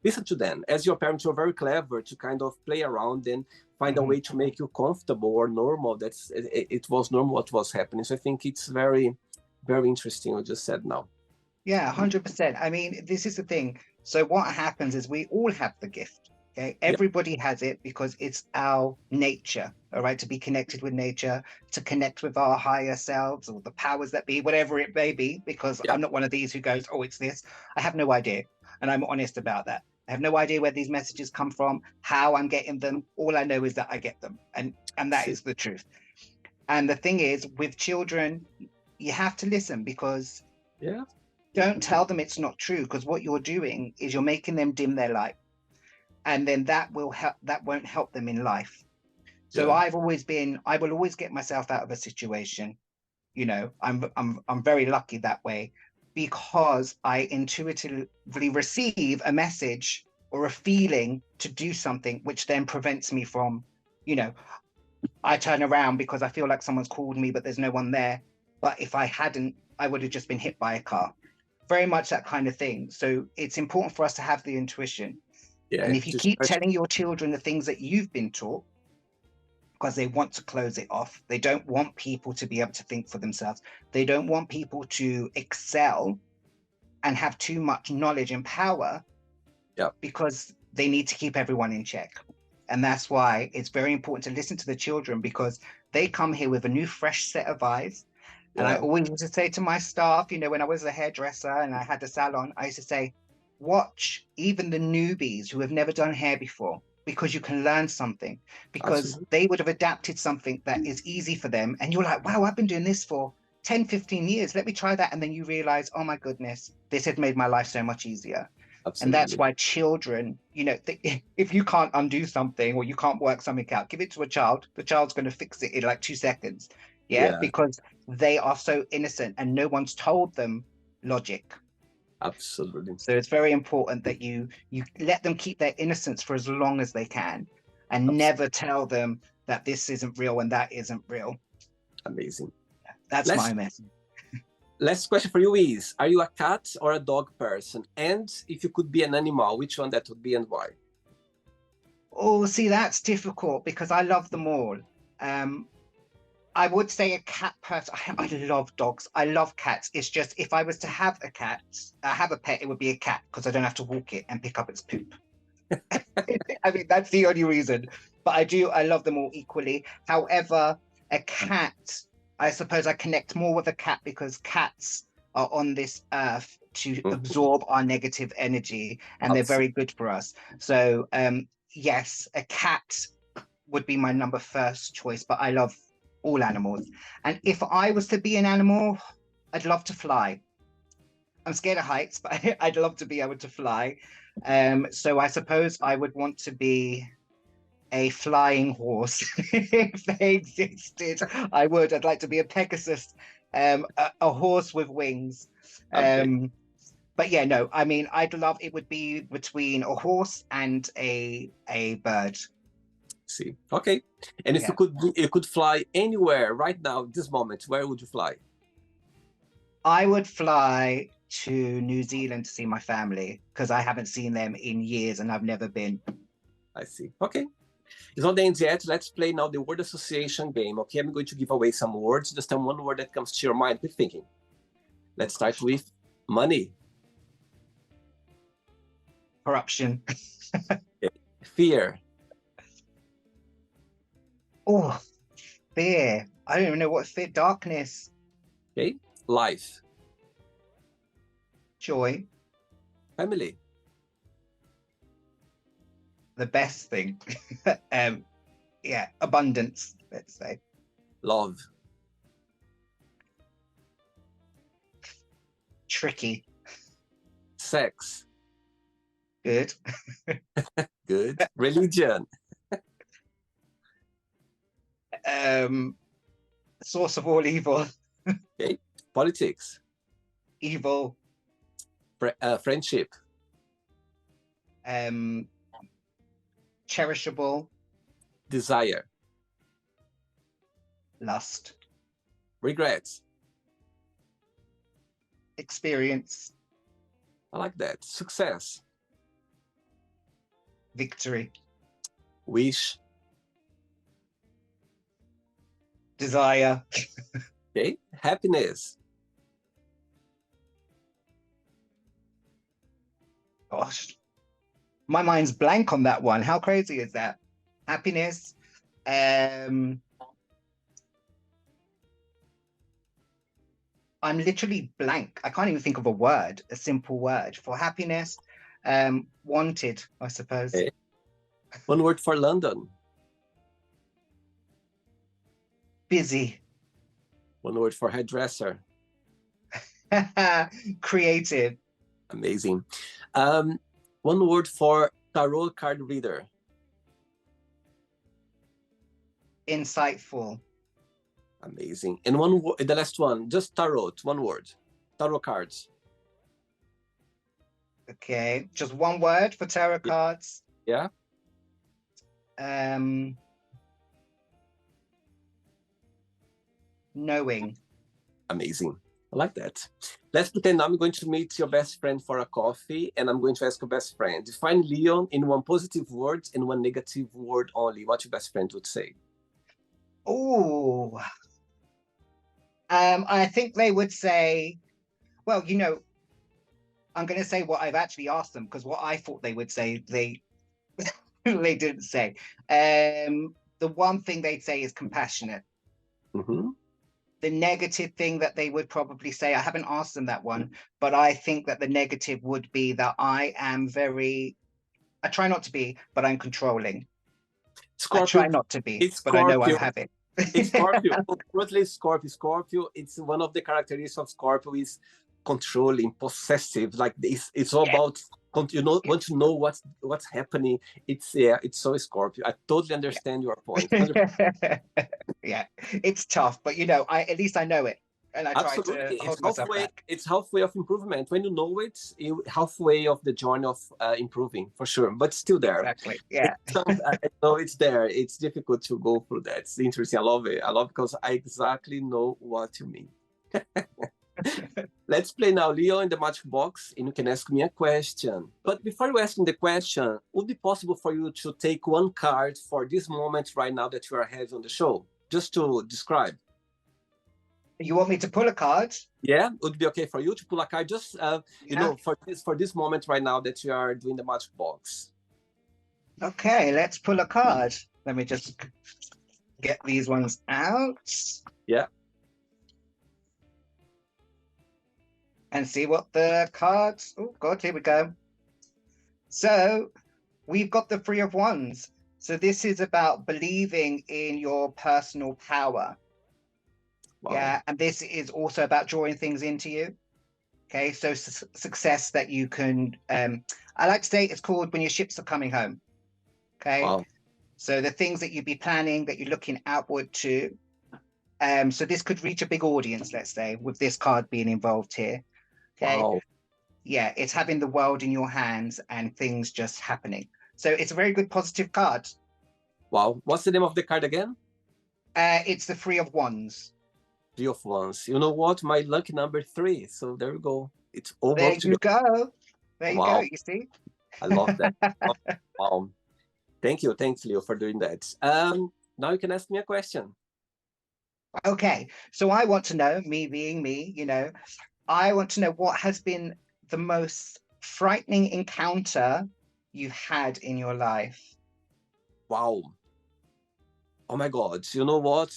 listen to them. As your parents were very clever to kind of play around and find a way to make you comfortable or normal. It was normal what was happening. So I think it's very, very interesting what you just said now. Yeah, 100%. I mean, this is the thing. So what happens is we all have the gift. Okay, everybody has it because it's our nature, all right, to be connected with nature, to connect with our higher selves or the powers that be, whatever it may be, because I'm not one of these who goes, oh, it's this. I have no idea. And I'm honest about that. I have no idea where these messages come from, how I'm getting them. All I know is that I get them. And that is the truth. And the thing is, with children, you have to listen, because don't tell them it's not true, because what you're doing is you're making them dim their light. And then that won't help them in life. So I will always get myself out of a situation. You know, I'm very lucky that way, because I intuitively receive a message or a feeling to do something, which then prevents me from, you know, I turn around because I feel like someone's called me, but there's no one there. But if I hadn't, I would have just been hit by a car. Very much that kind of thing. So it's important for us to have the intuition. And if you keep telling your children the things that you've been taught, because they want to close it off, they don't want people to be able to think for themselves. They don't want people to excel and have too much knowledge and power, because they need to keep everyone in check. And that's why it's very important to listen to the children, because they come here with a new, fresh set of eyes. And I always used to say to my staff, you know, when I was a hairdresser and I had a salon, I used to say, watch even the newbies who have never done hair before, because you can learn something, because they would have adapted something that is easy for them. And you're like, wow, I've been doing this for 10, 15 years. Let me try that. And then you realize, oh my goodness, this had made my life so much easier. And that's why children, you know, if you can't undo something or you can't work something out, give it to a child. The child's going to fix it in like 2 seconds. Because they are so innocent and no one's told them logic. Absolutely. So it's very important that you let them keep their innocence for as long as they can, and never tell them that this isn't real and that isn't real. Amazing. That's my message. Last question for you is, are you a cat or a dog person? And if you could be an animal, which one that would be and why? Oh, see, that's difficult because I love them all. I would say a cat person. I love dogs. I love cats. It's just, if I was to have a cat, have a pet, it would be a cat, because I don't have to walk it and pick up its poop. I mean, that's the only reason. But I love them all equally. However, a cat, I suppose I connect more with a cat because cats are on this earth to absorb our negative energy, and they're very good for us. So yes, a cat would be my number first choice, but I love all animals. And if I was to be an animal, I'd love to fly. I'm scared of heights, but I'd love to be able to fly. So I suppose I would want to be a flying horse. If they existed, I would. I'd like to be a Pegasus, a horse with wings. But yeah, no, I mean, it would be between a horse and a bird. See, okay. And if you could fly anywhere right now, this moment, where would you fly? I would fly to New Zealand to see my family, because I haven't seen them in years and I've never been. I see. Okay. It's not the end yet. Let's play now the word association game. Okay, I'm going to give away some words. Just tell one word that comes to your mind. Keep thinking. Let's start with money. Corruption. Fear. Oh, fear. I don't even know what fear. Darkness. Okay. Life. Joy. Family. The best thing. Yeah, abundance, let's say. Love. Tricky. Sex. Good. Good. Religion. Source of all evil. Okay. Politics. Evil. Friendship. Cherishable. Desire. Lust. Regrets. Experience. I like that. Success. Victory. Wish. Desire. Okay. Happiness. Gosh, my mind's blank on that one. How crazy is that? Happiness. I'm literally blank. I can't even think of a simple word for happiness. Wanted, I suppose. Okay. One word for London. Busy. One word for hairdresser. Creative. Amazing. One word for tarot card reader. Insightful. Amazing. And the last one, just tarot, one word. Tarot cards. Okay, just one word for tarot cards. Yeah. Knowing. Amazing. I like that. Let's pretend I'm going to meet your best friend for a coffee, and I'm going to ask your best friend, define Leon in one positive word and one negative word only. What your best friend would say? Oh, I think they would say, well, I'm going to say what I've actually asked them, because what I thought they would say, they they didn't say. The one thing they'd say is compassionate. Mm-hmm. The negative thing that they would probably say, I haven't asked them that one, but I think that the negative would be that I try not to be, but I'm controlling. Scorpio. I try not to be, It's but I know I Scorpio. have it. It's Scorpio. Totally Scorpio. Scorpio. It's one of the characteristics of Scorpio is controlling, possessive. Like this, it's all about want to know what's happening. It's so Scorpio. I totally understand your point. Yeah, it's tough, but at least I know it, and I try to hold myself back. It's halfway of improvement. When you know it, halfway of the journey of improving for sure. But still there. Exactly. Yeah. I know it's there. It's difficult to go through that. It's interesting. I love it. I love it because I exactly know what you mean. Let's play now, Leo, in the magic box, and you can ask me a question. But before you asking the question, would it be possible for you to take one card for this moment right now that you are having on the show, just to describe? You want me to pull a card? Yeah, would it be okay for you to pull a card? Just for this moment right now that you are doing the magic box. Okay, let's pull a card. Let me just get these ones out. Yeah. And see what the cards. Oh God, here we go. So we've got the Three of Wands. So this is about believing in your personal power. Wow. Yeah, and this is also about drawing things into you. Okay, so success that you can. I like to say it's called when your ships are coming home. Okay, wow. So the things that you'd be planning, that you're looking outward to. So this could reach a big audience, let's say, with this card being involved here. Okay. Wow. Yeah, it's having the world in your hands and things just happening. So it's a very good positive card. Wow. What's the name of the card again? It's the Three of Wands. Three of Wands. You know what? My lucky number 3. So there we go. It's all there you go. There you go. You see? I love that. Wow. Thank you. Thanks, Leo, for doing that. Now you can ask me a question. Okay. So I want to know, me being me, I want to know what has been the most frightening encounter you've had in your life. Wow. Oh my God. You know what?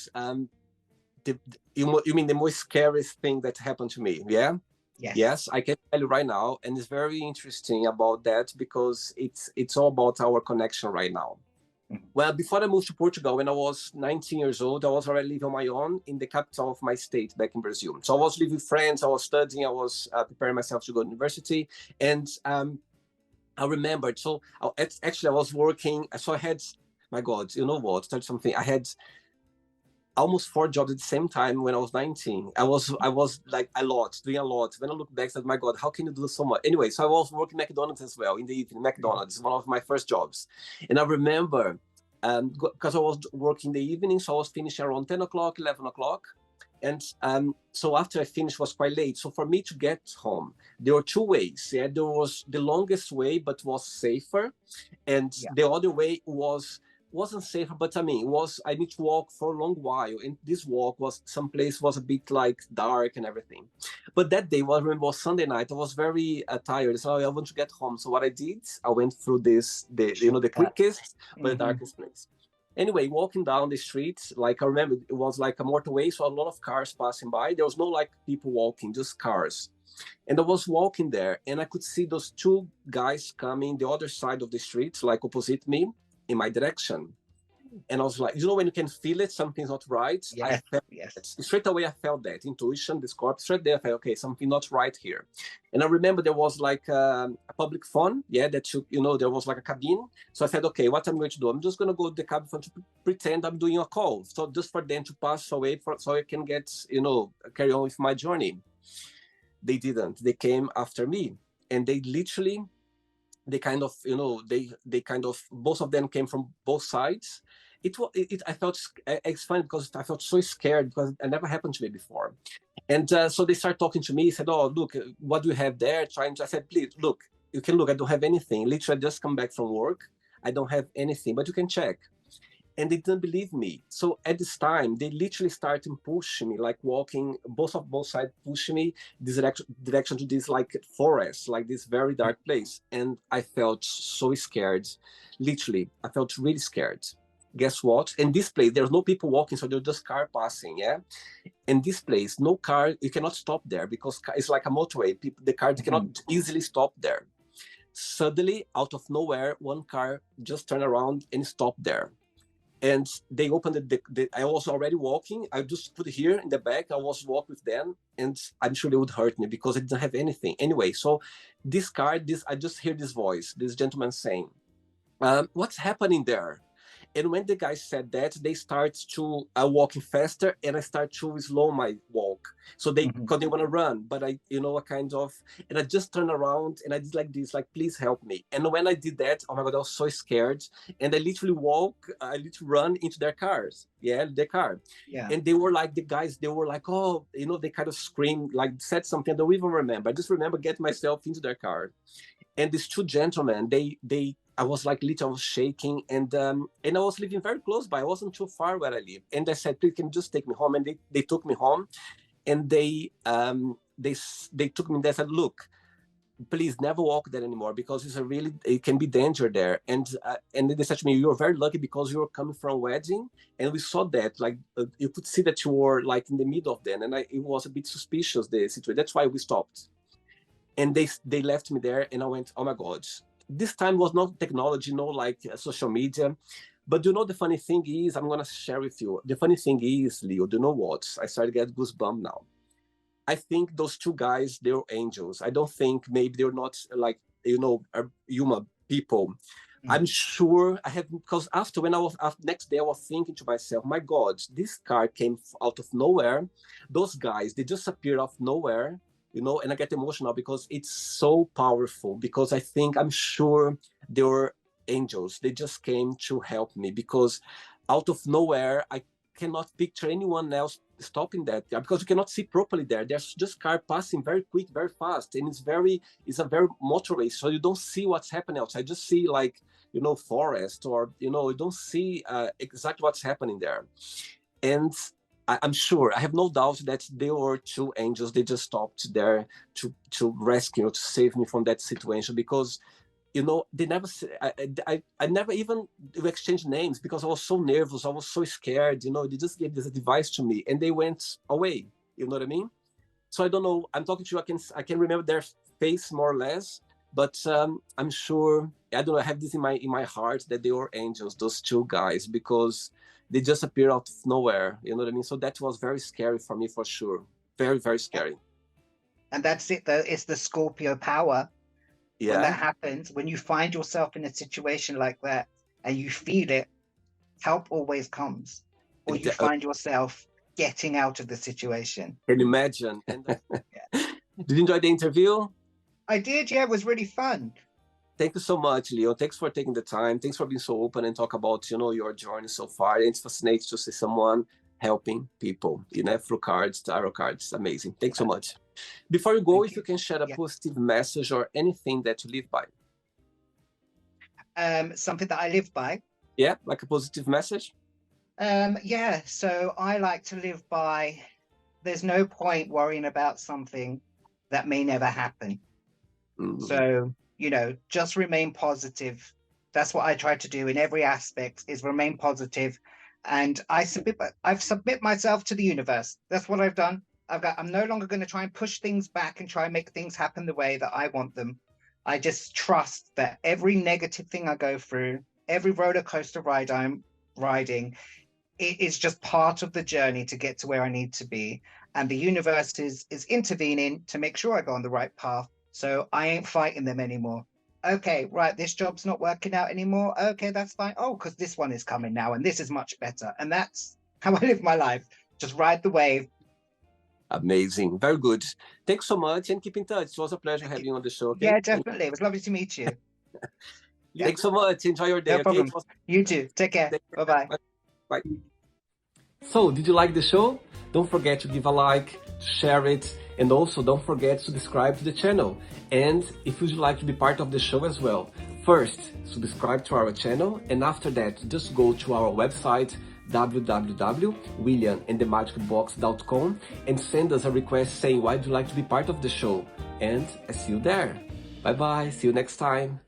You mean the most scariest thing that happened to me? Yeah. Yes, I can tell you right now, and it's very interesting about that because it's all about our connection right now. Mhm. Well, before I moved to Portugal, when I was 19 years old, I was already living on my own in the capital of my state back in Brazil. So I was living with friends, I was studying, I was preparing myself to go to university. And I remembered, so actually I was working, so I had, my God, you know what, tell you something, I had almost 4 jobs at the same time when I was 19. I was like doing a lot. When I look back, I said, my God, how can you do so much? Anyway, so I was working McDonald's as well in the evening. McDonald's, one of my first jobs. And I remember, because I was working the evening, so I was finishing around 10 o'clock, 11 o'clock. And so after I finished, was quite late. So for me to get home, there were two ways. Yeah, there was the longest way, but was safer, and Yeah. the other way wasn't safer, but I mean, it was I need to walk for a long while, and this walk was someplace was a bit like dark and everything. But that day, I remember was Sunday night. I was very tired, so I want to get home. So what I did, I went through the Shortcut. quickest but the Hmm. darkest place. Anyway, walking down the street, like I remember, it was like a motorway, so a lot of cars passing by. There was no like people walking, just cars. And I was walking there, and I could see those two guys coming the other side of the street, like opposite me, in my direction. And I was like, when you can feel it, something's not right. I Yes. felt it. Yes. Straight away. I felt that intuition, this corpse straight there. I felt, okay, something not right here. And I remember there was like a public phone, yeah, that there was like a cabin. So I said, okay, what I'm going to do? I'm just going to go to the cabin phone to pretend I'm doing a call. So just for them to pass away, so I can get, carry on with my journey. They didn't. They came after me, and they literally, they kind of, they kind of, both of them came from both sides. I felt, it's funny because I felt so scared because it never happened to me before. And so they started talking to me, said, oh, look, what do you have there? I said, please, look, you can look, I don't have anything. Literally, I just come back from work. I don't have anything, but you can check. And they didn't believe me. So at this time, they literally started pushing me, like walking both sides, pushing me this direction to this like forest, like this very dark place. And I felt so scared. Literally, I felt really scared. Guess what? In this place, there's no people walking, so there's just car passing. Yeah. In this place, no car, you cannot stop there because it's like a motorway. The cars cannot Hmm. easily stop there. Suddenly, out of nowhere, one car just turned around and stopped there, and they opened I was already walking. I just put here in the back. I was walking with them, and I'm sure they would hurt me because I didn't have anything. Anyway, so I just hear this voice, this gentleman saying, what's happening there? And when the guy said that, they start to walking faster, and I start to slow my walk. So Hmm. because they want to run, but I kind of, and I just turned around and I did like this, like, please help me. And when I did that, oh my God, I was so scared. And I literally run into their cars. Yeah, their car. Yeah. And they were like, the guys, they were like, oh, they kind of screamed, like said something. I don't even remember. I just remember getting myself into their car. And these two gentlemen, they I was like literally, I was shaking, and I was living very close by. I wasn't too far where I live. And I said, please, can you just take me home? And they took me home, and they took me there. Said, look, please never walk there anymore because it can be danger there. And they said to me, you're very lucky because you're coming from a wedding, and we saw that like you could see that you were like in the middle of them, and it was a bit suspicious, the situation. That's why we stopped. And they left me there, and I went, oh my God. This time was not technology, no like social media. But the funny thing is, I'm gonna share with you. The funny thing is, Leo, do you know what? I started to get goosebumps now. I think those two guys, they're angels. I don't think maybe they're not like are human people. I'm Hmm. sure I have, because after when I was after next day, I was thinking to myself, my God, this car came out of nowhere. Those guys, they just appeared out of nowhere, and I get emotional because it's so powerful. Because I'm sure they were angels. They just came to help me because out of nowhere, I cannot picture anyone else stopping that, yeah, because you cannot see properly there. There's just car passing very quick, very fast, and it's a very motorway, so you don't see what's happening outside. Just see like forest, or you don't see exactly what's happening there. And I'm sure, I have no doubt that they were two angels. They just stopped there to rescue, to save me from that situation, because they never I never even exchanged names because I was so nervous, I was so scared. They just gave this advice to me and they went away. You know what I mean? So I don't know, I'm talking to you, I can remember their face more or less, but I'm sure I don't know, I have this in my heart that they were angels, those two guys, because they just appear out of nowhere. You know what I mean? So that was very scary for me, for sure. Very, very scary. And that's it, though. It's the Scorpio power. When Yeah. that happens, when you find yourself in a situation like that and you feel it, help always comes, or you find yourself getting out of the situation. Can you imagine? And Yeah. did you enjoy the interview? I did, yeah, it was really fun. Thank you so much, Leo. Thanks for taking the time. Thanks for being so open and talk about, you know, your journey so far. It's fascinating to see someone helping people, you know, through cards, tarot cards. Amazing. Thanks so much. Before you go, if you can share a positive message or anything that you live by. Something that I live by. Yeah, like a positive message. Yeah, so I like to live by, there's no point worrying about something that may never happen. So, you know, just remain positive. That's what I try to do in every aspect, is remain positive. And I've submit myself to the universe. That's what I've done. I'm no longer going to try and push things back and try and make things happen the way that I want them. I just trust that every negative thing I go through, every roller coaster ride I'm riding, it is just part of the journey to get to where I need to be. And the universe is intervening to make sure I go on the right path. So I ain't fighting them anymore. Okay, right, this job's not working out anymore. Okay, that's fine. Oh, because this one is coming now and this is much better. And that's how I live my life. Just ride the wave. Amazing. Very good. Thanks so much and keep in touch. It was a pleasure having you on the show. Okay? Yeah, definitely. It was lovely to meet you. Thanks so much. Enjoy your day. No problem. You too. Take care. Bye-bye. Bye. So, did you like the show? Don't forget to give a like, share it, and also don't forget to subscribe to the channel. And if you'd like to be part of the show as well, first, subscribe to our channel, and after that, just go to our website, www.williamandthemagicbox.com, and send us a request saying why do you like to be part of the show. And I see you there. Bye bye. See you next time.